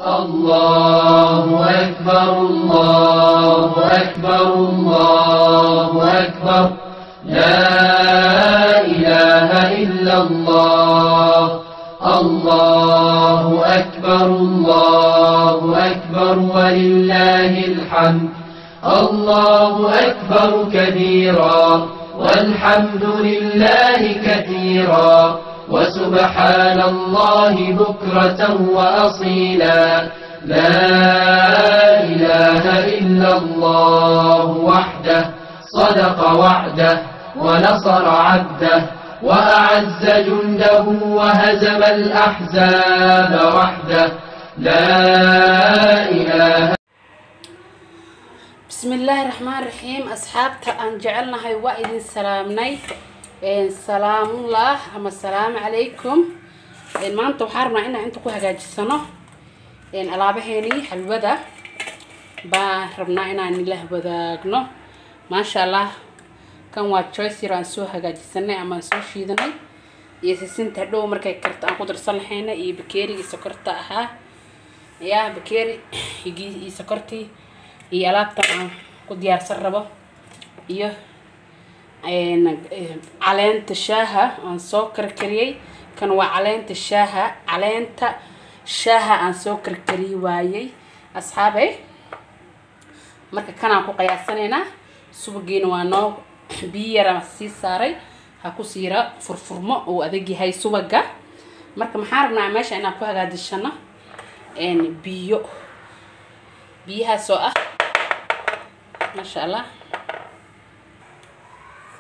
الله أكبر الله أكبر الله أكبر لا إله إلا الله الله أكبر الله أكبر ولله الحمد الله أكبر كبيرا والحمد لله كثيرا وسبحان الله بكرة وأصيلا لا إله إلا الله وحده صدق وعده ونصر عبده وأعز جنده وهزم الأحزاب وحده لا إله. بسم الله الرحمن الرحيم. أصحابتا أن جعلنا هاي وإذن سلامني سلام الله أما السلام عليكم. ما أنتم حارنا إن أنتم كوها جالسنا ألعابهني حلوة ربنا إن الله بدأنا ما شاء الله كان واتشويس يران سوها جالسنا أما سو شيدنا يسسين تدو مركي كرت أنا قدر صلحنا يبكيري سكرتها يا بكيري يجي سكرتي يلعبتا قد يرسربه إيه علانت الشاها عن سكر كريه كانوا علانت الشاها علانت الشاها عن سكر كريه وايي أصحابي مركا كان أكو قياسنا سوبجين وانو بيرا مسي ساري هكو سيرا فرفرمو وأدقي هاي سوبجا مركا محاربنا ماشي أنا أكو هاد الشنا بيو بيها سوء ما شاء الله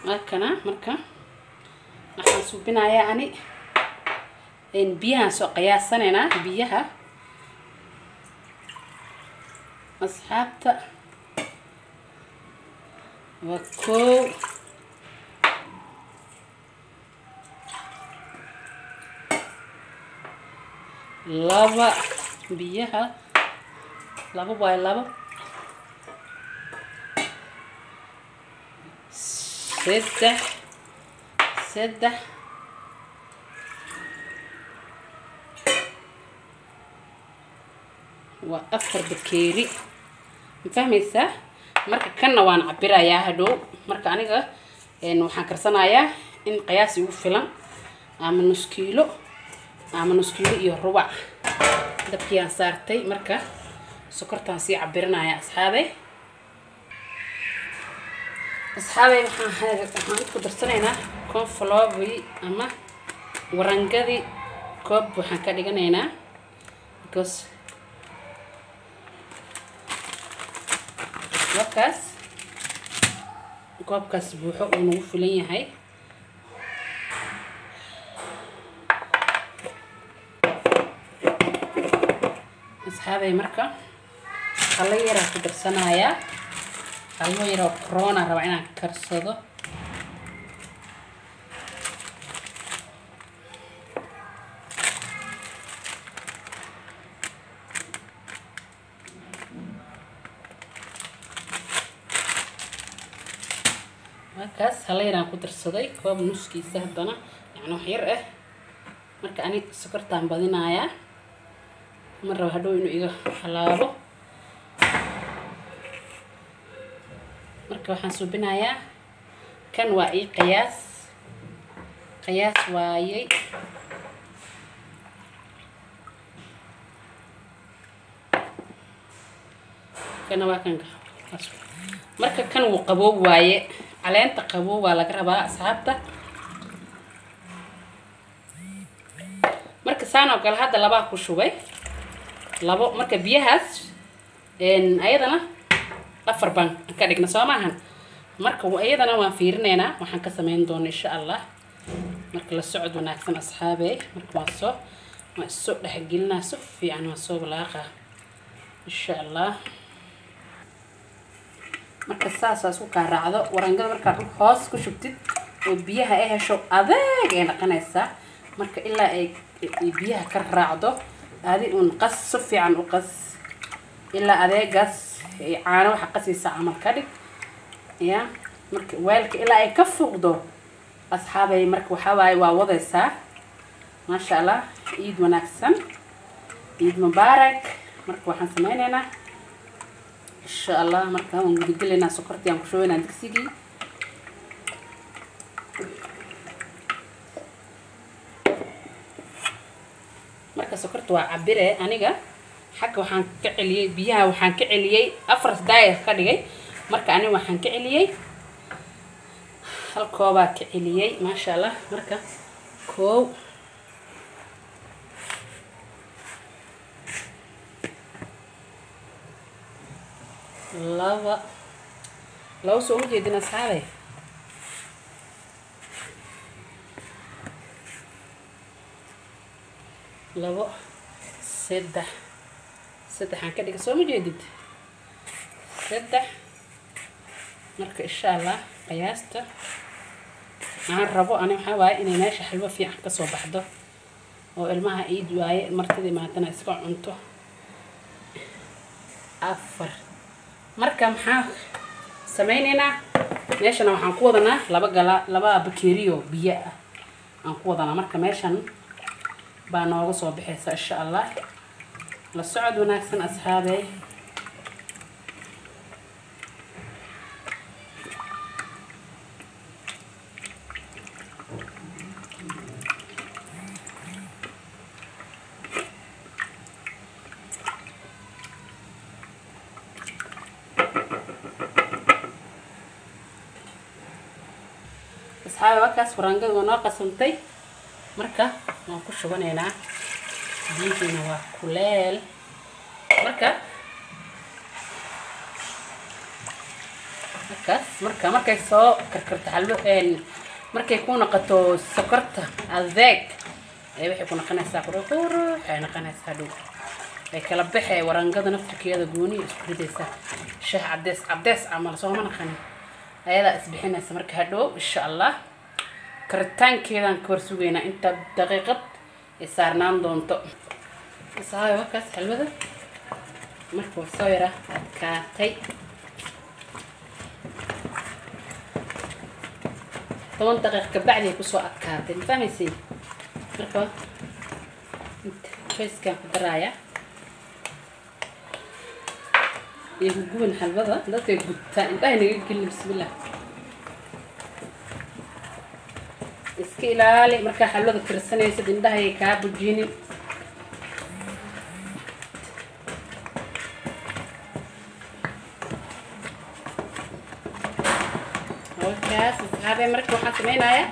مركنا مركا نحن سوبنا يعني إن بيها سو قياسنا بيها أصحابتا وكو لابا بيها لابا باي لابا سدح وأفر بكيري مفهميسا marka kana waan cabirayaa hadhow marka aniga waxaan karsanayaa in qiyaasi ugu filan ama nus kiilo iyo rubac dabkiyaan saartay marka sokortaan si cabiranayaa asxaabay waxaan ku darsanaynaa cornflour ama warangadi koob waxaan ka dhiganaynaa because koobkaas buuxo uu nagu filan yahay asxaabay marka qala yara ku darsanayaa qalo yara corona raba inaan karsado markaas haleeraan ku darsaday koob nuskiisa hadana yani wax yar ah marka ani sokortaan badinayaa ma rabo hadhow inuu iga halaabo marka waxaan suubinayaa kan waa ii qiyaas waayay kana waa kan marka kan uu qaboob waaye caleenta qaboob waa laga rabaa asxaabta marka saan oo kale hadda laba ku shubay labo marka biyahaas ayadana afar baan ka dhigna soo maahan marka ayadana waan fiirinaynaa waxaan ka sameyn doonaa insha Allah marka la socod wanaagsan asxaabay marka waan soo dhaxgelinaa si fiican waan soo balaaqa insha Allah marka saas ku ka raacdo warangada marka hoos ku shubtid oo biyaha ay hesho adeeg ay dhaqanaysa marka ilaa ay biyaha ka raacdo aadi un qas si fiican u qas ilaa adeegaas ay caano waxa qasaysa amal ka dhig ya marka weelka ilaa ay ka fuqdo asxaabay marka waxa waay waa wadaysa ما شاء الله عيد ونكسن عيد مبارك marka waxaan sameynaynaa insha Allah marka waan gudgalaynaa sokortii aan ku shubaynaa digsigii marka sokortu waa cabire aniga xagga waxaan ka celiyay biyaha waxaan ka celiyay 4 daqiiqo ka dhigay marka aniga waxaan ka celiyay hal kooba ka celiyay ma sha Allah marka koow laba soo jeedina asxaabay labo saddex aan ka dhiga soo ma jeedid saddex marka insha Allah qiyaasta aan rabo ani waxa waaye inay meesha xalwo fiican ka soo baxdo oo ilmaha iid waaye martidii maantana iska cunto afar marka maxaa sameynaynaa meeshana waxaan ku wadanaa laba bakeeriyo biyo ah aan ku wadanaa marka meeshan baa nooga soo bixaysa insha Allah la socod wanaagsan asxaabay wakaas waraangadu waa noo qasantay marka waan ku shubanaynaa biyihiina waa kuleel marka markay soo karkarto xalwo markay ku noqoto sokorta adeeg waxay ku noqonaysaa qurux waxay noqonaysaa dhow ay kala baxay waraangada naftirkeeda gooni isku ridaysa shaah cadeys camal soo ma naqan ayada isbixinaysa marka hadhow insha Allah karitaankeedan ka hor sugaynaa inta daqiiqad ay saarnaan doonto isahay wakaas xalwada markuu soo yara adkaatay 10 daqiiqo ka bacdi ku soo adkaatay ma fahmaysiin marka choice-kan ku daraya iyo guban xalwada dadka gudta inta inaga gelin bismillah iska ilaali marka xalwada karsanaysa indhaha ay ka bujinin wakaas asxaabay marka waxaan sameynaya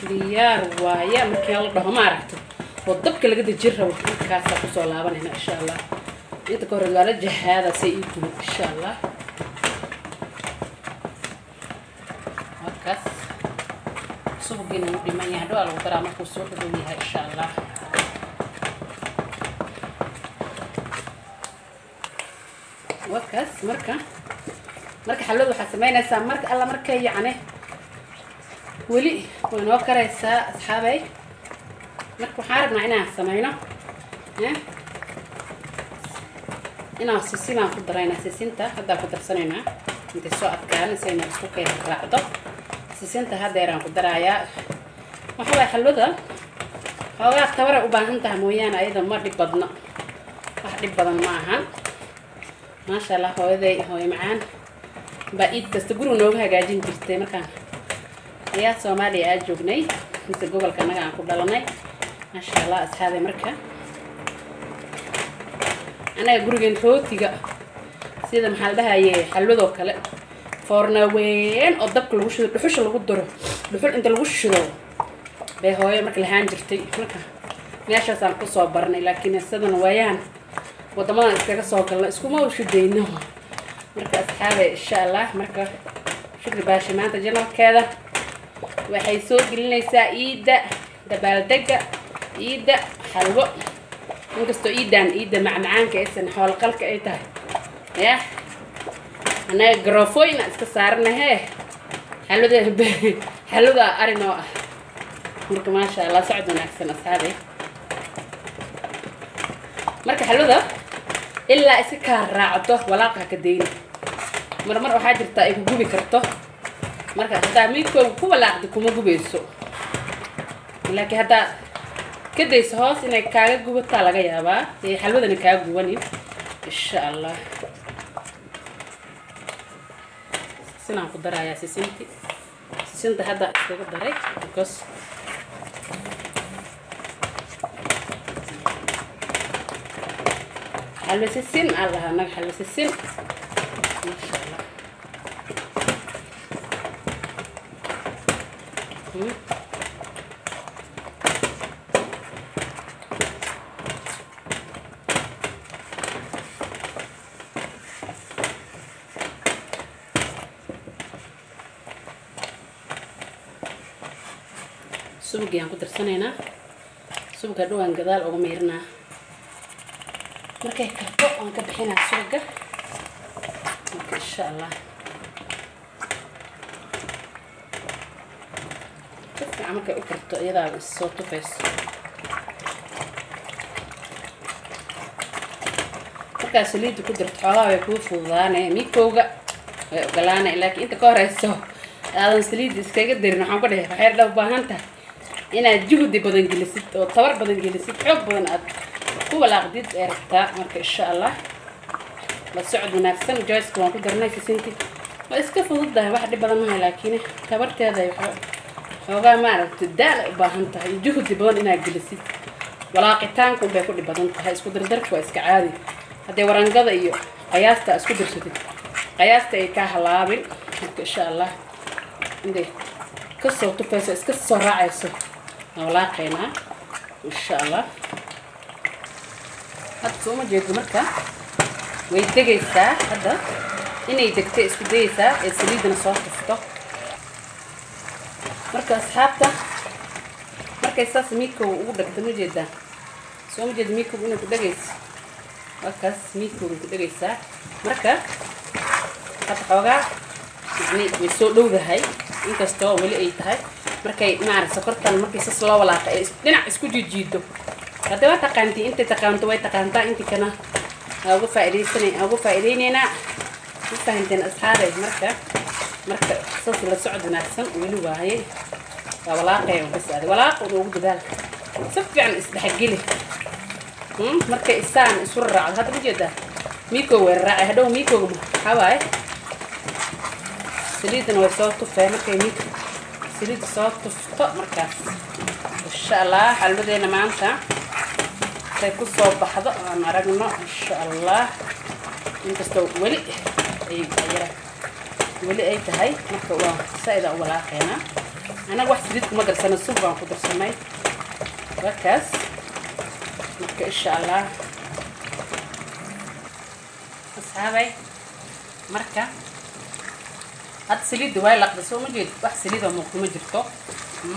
diyaar waaye markii la dhaho ma aragto oo dabka laga dajin rabo markaas ku soo laabanayna insha Allah inta ka hor la jahaada say ii guud insha Allah wakaas subagina u dhiman yahay dhawaa lagu daraa markuu soo dhow yahay insha Allah wakaas marka xalwada waxaa sameynaysaa marka alla markay yacni weli way noo karaysaa asxaabay marka waxaan rabnaa inaan sameyno inaan sisinaan ku daraynaa sisinta hadda ku darsanaynaa intay soo adkaanaysa inay isku kayda raacdo sisinta haddeeraan ku darayaa waxa way xalwada xoogaa tabar u baahan tahay mooyaan ayada ma dhib badna wax dhib badan ma ahan ma sha Allah hooyaday hooyo macaan ba iid kasta guriga nooga hagaajin jirtay markaan ayaa Soomaaliya aad joognay inta gobolka naga aan ku dhalanay ma sha Allah asxaabay marka anaga gurigan rootiga sida maxaa dhahaye xalwado kale foorna weyn oo dabka lagu shido dhuxusha lagu daro dhuxul inta lagu shido bay hooyo marka lahaan jirtay marka meeshaas aan ku soo barnay laakiin sidan waayaan wadamadan iskaga soo galna iskuma u shideyno marka asxaabay insha Allah marka shukri baashi maanta janalkeeda waxay soo gelinaysaa iida dabaaldega iida xalwo inkastoo iida macmacaanka aysan xoolo qalka ay tahay ya anaga garofooyna iska saaranahe xalwada arinoo ah marka maasha Allah socod wanaagsan asxaabay marka xalwada ilaa iska ka raacdo walaaqa ka deyn marmar waxaa jirta ay ku gubi karto marka hadaa midkooda ku walaaqdo kuma gubeyso laakiin hadaa كده هوس إنك كاجا جوبة تلاقي يا با هي حلوة إنك كاجا جواني إن شاء الله سنة قدرة يا سيسنتي سيسنتي هذا قدرة بس حلوة السن الله أنا حلوة السن ما شاء الله سوق يعني كنت رسنينا سوق هدوان قدال أو ميرنا markay karto aan ka bixinaa suuga insha Allah markay u karto iyada soo tufayso marka saliid ku dirto xoolaha way ku fududaanay mikowga way ogolaanay laakiin inta ka horeyso aadan saliid iskaga dirin waxaan ku dhahay waxay dhaw baahan tahay inaad juhdi badan gelisid oo tabar badan gelisid xoog badan aad ولا قديد إرتا مرك إن شاء الله بس سعد من أحسن جايز كمان قدرنا في سنتي بس كيف ضده واحد بدل ما لكنه كبرت هذا يحب هو ما عرفت الدال باهنته الجهد بدون إنها جلست ولا قتانكم بيكون بدنته هاي سكدر درك وإسك عادي هذا وران قضى إيوه قياسته سكدر ستة قياسته كهلابل إن شاء الله عندي قصة وتفاصيل قصة راعية ولا قينا إن شاء الله هاد سوما جيدو مركا ويدقيسا هادا إني يدقتي اسكو ديسا السليدنا صوت تفتو مركا أصحابتا مركا يساس ميكو وقودك تنو جيدا سوما جيد ميكو بونو كدقيس مركا ميكو كدقيسا مركا هاد حوغا ويسو دوغا هاي إنكستو ولي أي تهاي مركا معرف سكرتان مركا يساس الله ولاقا دينا اسكو جيدو هذا تقانتي أنت تقانتوا ويتقانتا أنت كنا أبو فائديني أبو فائدينينا فهمتين أصحابي مركا صوص للسعد نفسه ويلو هاي ولاقي بس هذا ولاق ووجد ذلك صفي عن استحقلي مركا إنسان يسرع هذا بجد ميكو والرأي هذا ميكو حواي سليدنا وصوته فهم مركا ميكو سليد صوته فطق مركا إن شاء الله حلبدينا معنا ku soo baxdo aan aragno insha Allah inkastoo wali ay tahay marka waa saayda walaaqeena ana wax sidid kuma darsana suuban ku darsamay wakaas marka insha Allah asxaabay marka had saliid way laqda soo ma jeed wax saliid oo muuqdo ma jirto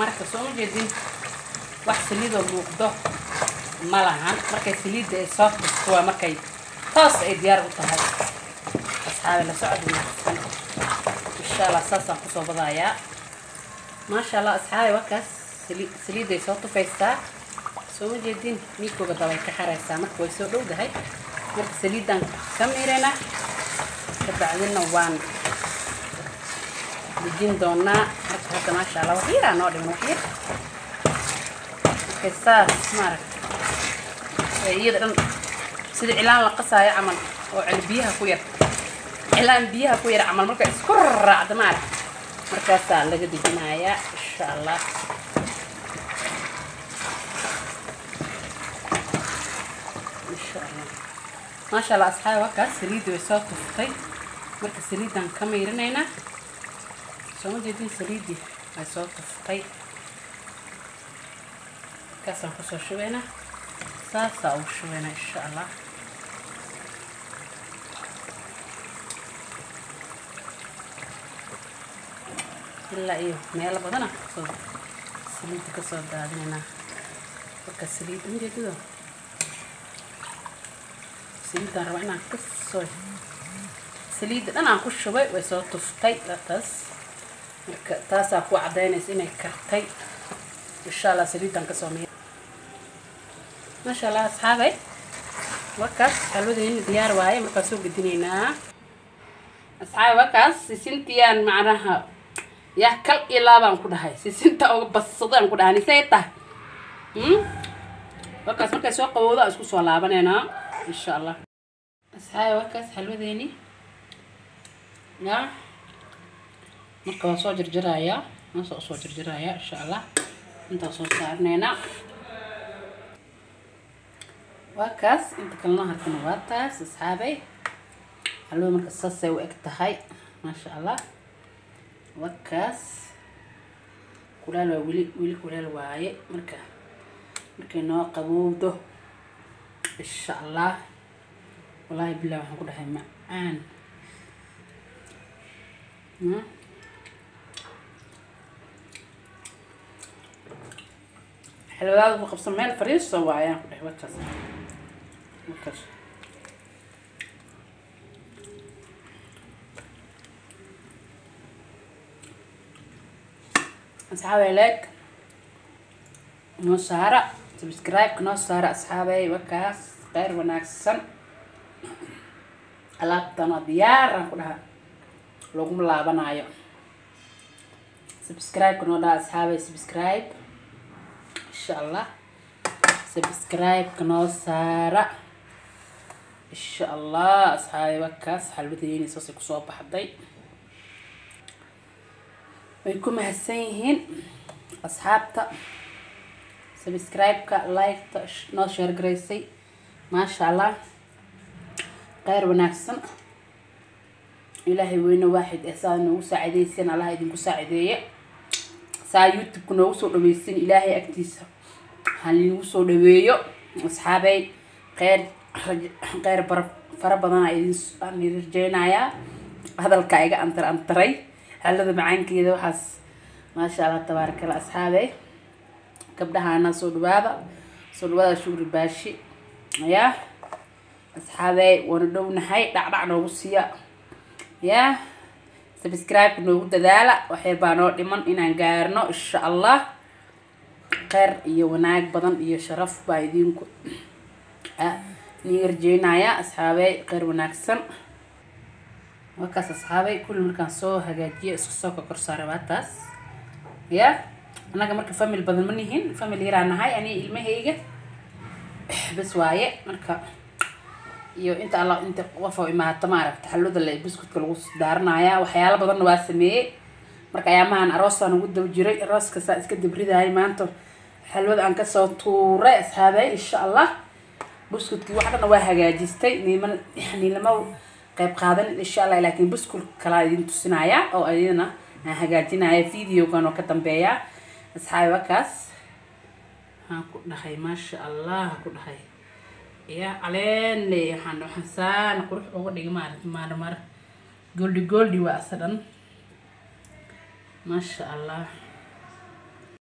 marka soo ma jeedin wax saliid oo muuqdo malahan markay saliidda ay soo furto waa markay toos ay diyaar u tahay asxaabi la socod wanaagsan insha Allah saasaan ku soo badayaa maasha Allah asxaabi wakaas saliidda ay soo tufaysaa soo ma jeedin miikooga dabay ka xaraysaa marka way soo dhowdahay marka saliiddan ka miirayna kabacdina waan dejin doonaa marka hadda maasha Allah wax yaraa noo dhiman wax yar marka saas maaragta iyada dhan sida cilaan la qasaayo camal oo cilbiyaha ku yar cilaan biyaha ku yar camal marka isku raacdo markaasaa laga dejinayaa insha Allah insha Allah maasha Allah asxaab wakaas saliid way soo tuftay marka saliidan ka miirinayna soo ma jeedin saliidii way soo tuftay kaasaan ku soo shubayna ساسا وشوينا إن شاء الله إلا إيه ميلا بدنا سليد كسر دادنا وكا سليد نجي كده سليد روحنا كسر سليد أنا أخش شوي ويسوي تفتي لا تاس أكو عدين إني كرتي إن شاء الله سليد كسر ما شاء الله أصحابي وكاس حلوين ديار واي مركزو قدينينا أصحابي وكاس سنتيان معناها يا كل إلا بان كده هاي سنتا أو بس صدام كده هني سيتا وكاس مركز سوق قوضة اسكو صلابان هنا ان شاء الله. أصحابي وكاس حلوة ذيني يا مركز صو جرجرايا نصو صو جرجرايا ان شاء الله. انت صو صارنينا وكاس انت كلنا هالكنواتاس أصحابي حلوة مركز صاصي وإكتهاي ما شاء الله. وكاس كلال ويلي كلال واي مركا نوع قبوده إن شاء الله. والله بالله هنقول هاي معان حلو هذا بقبص مال فريش سوايا وكاس وكاس أصحابي لايك نو سارة سبسكرايب كنو سارة أصحابي وكاس غير وناكسن ألابتنا ديار كلها لوكم لابنايو سبسكرايب كنو دا أصحابي سبسكرايب إن شاء الله. سبسكرايب كنو سارة إن شاء الله أصحابي وكاس حلوتيني صوصي كصوب حدي ويكون مهسينهن أصحابتا سبسكرايب لايك نو شير جريسي ما شاء الله غير وناكسن إلهي وين واحد إحسان وساعدي سن الله يديم ساعدية سا يوتيوب كنا وصل دويسين إلهي أكتيس هاللي وصل دويو أصحابي غير فربنا يدين رجينا هذا الكايجا أنتري هذا معاك كذا وحس ما شاء الله تبارك الله. أصحابي كبدها أنا صدوابة شغل باشي يا أصحابي وندوم نحي دعنا وصيا يا سبسكرايب نقول دلالة وحيربانو لمن إن جارنا إن شاء الله خير يوناك بدن يشرف بايدينكم نيرجينا يا أصحابي خير وناكسن وكاس أصحابي كل مركان سو هجاجي سوق كرسارة باتاس يا أنا كمرك فاميل بدل مني هين فاميل يرانا هاي يعني المهيجة بس وايه مركا يو أنت الله أنت وفوا ما تمارك تحلود اللي بسكوت كلوس دارنا يا وحياة بدن واسمي مركا يا مان أروس أنا قد وجري الراس كسا كده بريد هاي ما أنتو حلود أنك صوتو رأس هذا إن شاء الله بسكوت كي واحد نواه هجاجيستي نيمان يعني لما qayb qaadan insha Allah laakiin buskul kala idin tusinaya oo ayadana hagaajinaya video kan oo ka dambeeya asxaabay wakaas ku dhahay ma sha Allah ku dhahay ya aleen leeyahan waxaan qurux uga dhigay mar goldi waa asadan ma sha Allah.